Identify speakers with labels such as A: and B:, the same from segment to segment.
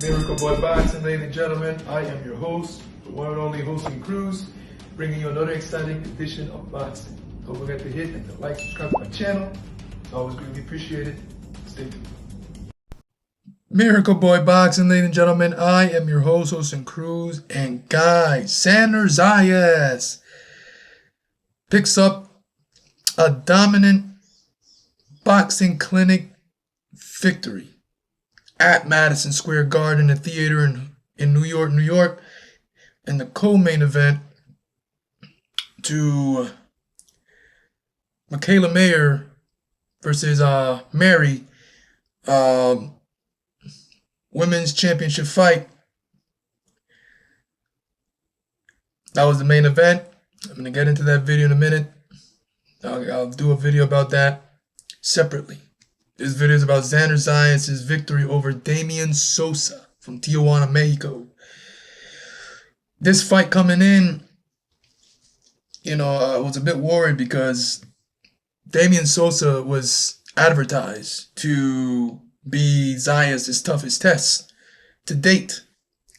A: Miracle Boy Boxing, ladies and gentlemen. I am your host, the one and only Hosting Cruz, bringing you another exciting edition of boxing. Don't forget to hit and to like, subscribe to my channel. It's always greatly appreciated. Stay tuned. Miracle Boy Boxing, ladies and gentlemen. I am your host, Hosting Cruz, and guys, Xander Zayas picks up a dominant boxing clinic victory at Madison Square Garden, the theater in New York, and the co-main event to Michaela Mayer versus Mary, women's championship fight. That was the main event. I'm going to get into that video in a minute. I'll do a video about that separately. This video is about Xander Zayas' victory over Damien Sosa from Tijuana, Mexico. This fight coming in, I was a bit worried because Damien Sosa was advertised to be Zayas' toughest test to date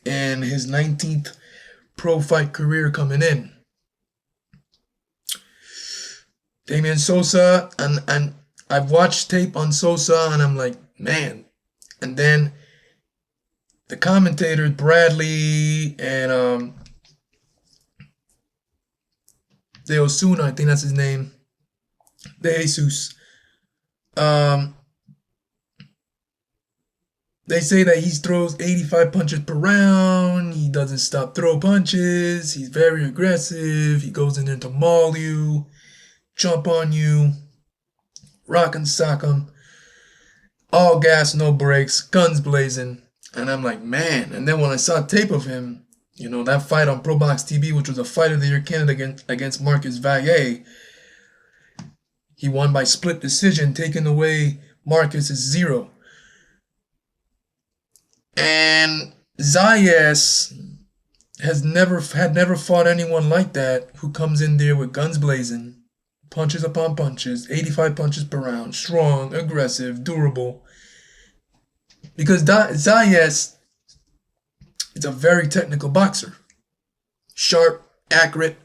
A: in his 19th pro fight career coming in. Damien Sosa, and I've watched tape on Sosa, and I'm like, man. And then the commentators, Bradley and De Osuna, I think that's his name, De Jesus, they say that he throws 85 punches per round. He doesn't stop throw punches. He's very aggressive. He goes in there to maul you, jump on you, rock and sock him, all gas, no brakes, guns blazing. And I'm like, man. And then when I saw tape of him, that fight on Pro Box TV, which was a Fight of the Year candidate against Marcus Valle, he won by split decision, taking away Marcus's 0. And Zayas had never fought anyone like that who comes in there with guns blazing, punches upon punches, 85 punches per round, strong, aggressive, durable. Because Zayas is a very technical boxer. Sharp, accurate,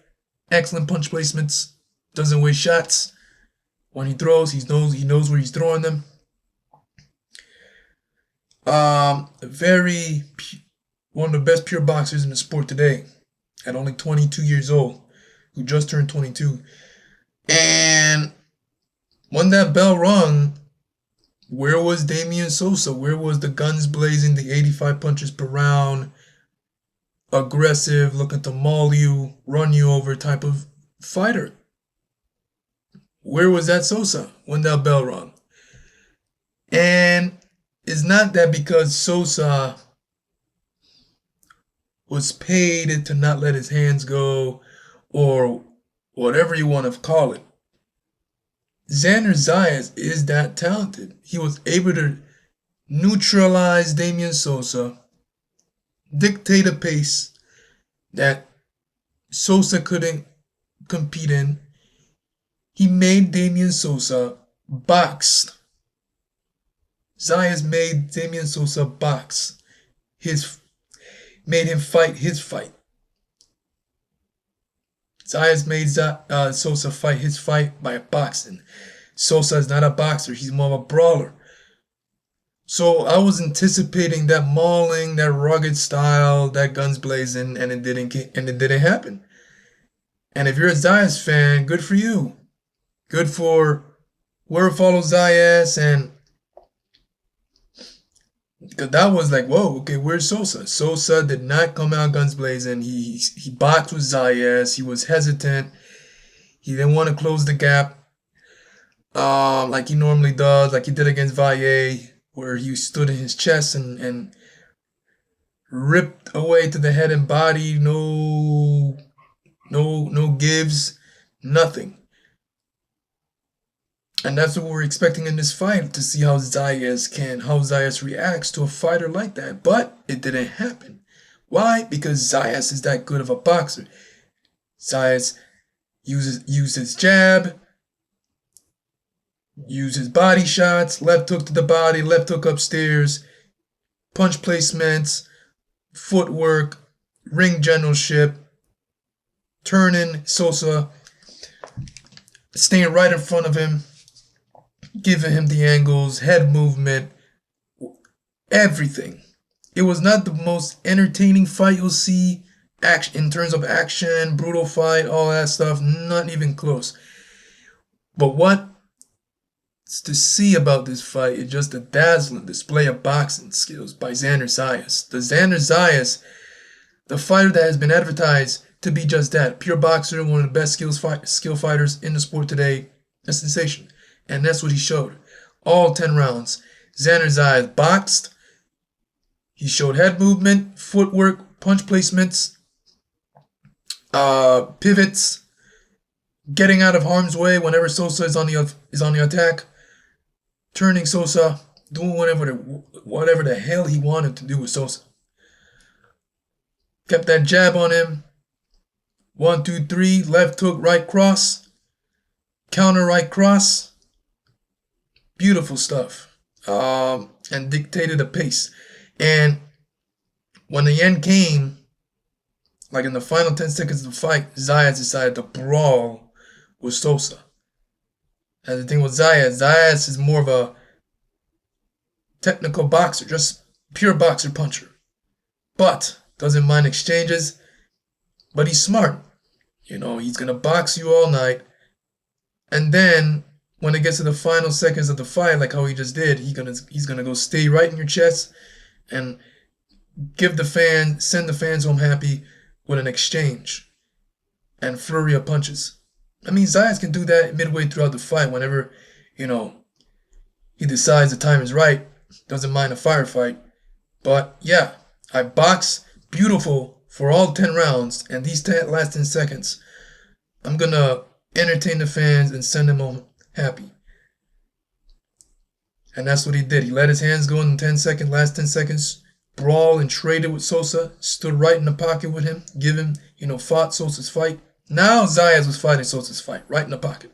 A: excellent punch placements, doesn't waste shots. When he throws, he knows where he's throwing them. One of the best pure boxers in the sport today, at only 22 years old, who just turned 22. And when that bell rung, where was Damien Sosa? Where was the guns blazing, the 85 punches per round, aggressive, looking to maul you, run you over type of fighter? Where was that Sosa when that bell rung? And it's not that because Sosa was paid to not let his hands go or whatever you want to call it. Xander Zayas is that talented. He was able to neutralize Damien Sosa, dictate a pace that Sosa couldn't compete in. He made Damien Sosa box. Zayas made Damien Sosa box. Made him fight his fight. Zayas made Sosa fight his fight by boxing. Sosa is not a boxer. He's more of a brawler. So I was anticipating that mauling, that rugged style, that guns blazing, and it didn't happen. And if you're a Zayas fan, good for you. Good for whoever follows Zayas, and because that was like, whoa, okay, where's Sosa? Sosa did not come out guns blazing. He boxed with Zayas. He was hesitant. He didn't want to close the gap like he normally does, like he did against Valle, where he stood in his chest and ripped away to the head and body. No gives, nothing. And that's what we're expecting in this fight, to see how Zayas reacts to a fighter like that. But it didn't happen. Why? Because Zayas is that good of a boxer. Zayas uses jab, uses body shots, left hook to the body, left hook upstairs, punch placements, footwork, ring generalship, turning Sosa, staying right in front of him, giving him the angles, head movement, everything. It was not the most entertaining fight you'll see action in terms of action, brutal fight, all that stuff, not even close. But what's to see about this fight is just the dazzling display of boxing skills by Xander Zayas. The Xander Zayas, the fighter that has been advertised to be just that, pure boxer, one of the best skill fighters in the sport today, a sensation. And that's what he showed. All 10 rounds. Xander Zayas boxed. He showed head movement, footwork, punch placements, pivots, getting out of harm's way whenever Sosa is on the attack, turning Sosa, doing whatever the hell he wanted to do with Sosa. Kept that jab on him. 1, 2, 3, left hook, right cross, counter right cross. Beautiful stuff. And dictated a pace. And when the end came, like in the final 10 seconds of the fight, Zayas decided to brawl with Sosa. And the thing with Zayas is more of a technical boxer, just pure boxer puncher. But doesn't mind exchanges, but he's smart. You know, he's going to box you all night. And then when it gets to the final seconds of the fight, like how he just did, he's gonna go stay right in your chest and send the fans home happy with an exchange and flurry of punches. I mean, Zayas can do that midway throughout the fight whenever, he decides the time is right. Doesn't mind a firefight. But yeah, I box beautiful for all 10 rounds, and these last 10 seconds, I'm gonna entertain the fans and send them home happy. And that's what he did. He let his hands go in the last 10 seconds, brawl and traded with Sosa, stood right in the pocket with him, fought Sosa's fight. Now Zayas was fighting Sosa's fight, right in the pocket.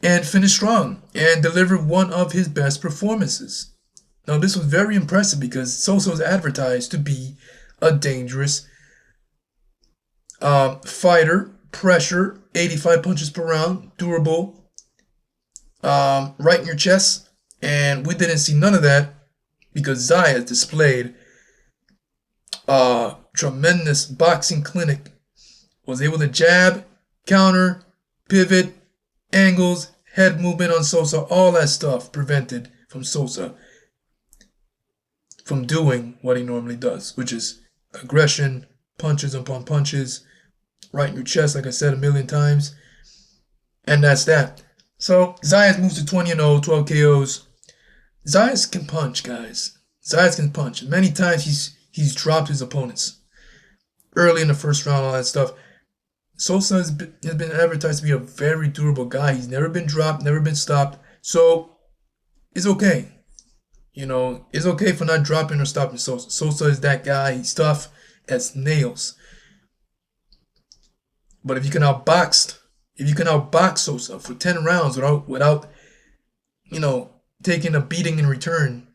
A: And finished strong and delivered one of his best performances. Now this was very impressive because Sosa was advertised to be a dangerous fighter, pressure, 85 punches per round, durable, right in your chest. And we didn't see none of that because Zayas displayed a tremendous boxing clinic. Was able to jab, counter, pivot, angles, head movement on Sosa, all that stuff prevented from Sosa from doing what he normally does, which is aggression, punches upon punches, right in your chest, like I said a million times. And that's that. So Zayas moves to 20-0, 12 KOs. Zayas can punch, guys. Zayas can punch. Many times he's dropped his opponents early in the first round, all that stuff. Sosa has been advertised to be a very durable guy. He's never been dropped, never been stopped. So it's okay. It's okay for not dropping or stopping Sosa. Sosa is that guy. He's tough as nails. But if you can outbox Sosa for 10 rounds without taking a beating in return,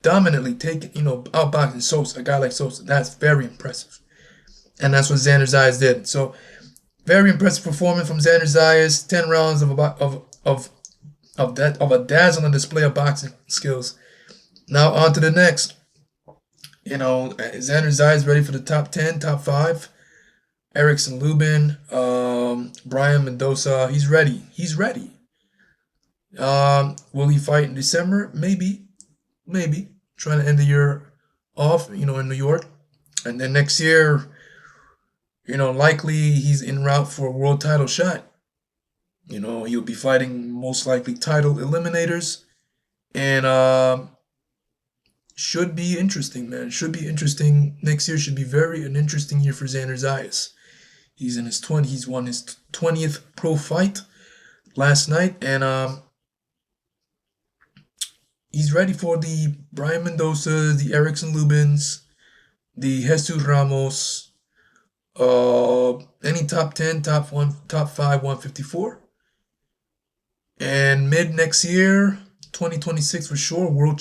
A: dominantly outboxing Sosa, a guy like Sosa, that's very impressive. And that's what Xander Zayas did. So, very impressive performance from Xander Zayas. 10 rounds of a dazzling display of boxing skills. Now on to the next. Xander Zayas ready for the top 10, top 5. Erickson Lubin, Brian Mendoza. He's ready. Will he fight in December? Maybe. Trying to end the year off, in New York. And then next year, likely he's en route for a world title shot. He'll be fighting most likely title eliminators. And should be interesting, man. Should be interesting. Next year should be an interesting year for Xander Zayas. He's in his 20s. He's won his 20th pro fight last night. And he's ready for the Brian Mendoza, the Erickson Lubins, the Jesus Ramos, any top 10, top 5, 154. And mid next year, 2026 for sure, world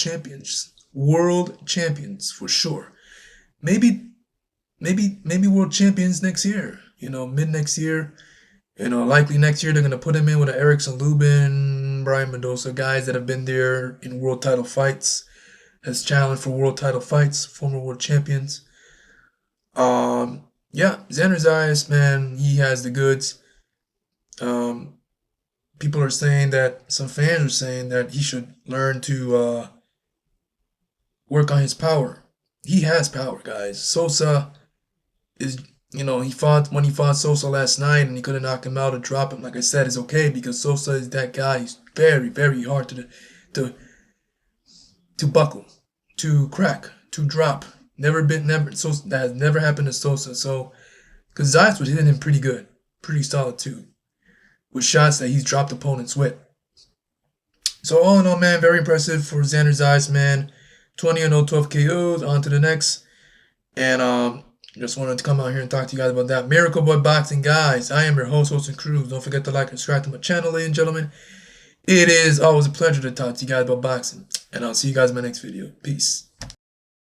A: world champions for sure. Maybe world champions next year. Mid next year. Likely next year they're gonna put him in with an Erickson Lubin, Brian Mendoza, guys that have been there in world title fights, has challenged for world title fights, former world champions. Yeah, Xander Zayas, man, he has the goods. People are saying that some fans are saying that he should learn to work on his power. He has power, guys. Sosa is, he fought Sosa last night and he couldn't knock him out or drop him. Like I said, it's okay because Sosa is that guy. He's very, very hard to buckle, to crack, to drop. So that has never happened to Sosa. So, because Zayas was hitting him pretty good, pretty solid too, with shots that he's dropped opponents with. So all in all, man, very impressive for Xander Zayas, man. 20-0, 12 KOs. On to the next, and just wanted to come out here and talk to you guys about that. Miracle Boy Boxing, guys. I am your host, Wilson Cruz. Don't forget to like and subscribe to my channel, ladies and gentlemen. It is always a pleasure to talk to you guys about boxing, and I'll see you guys in my next video. Peace.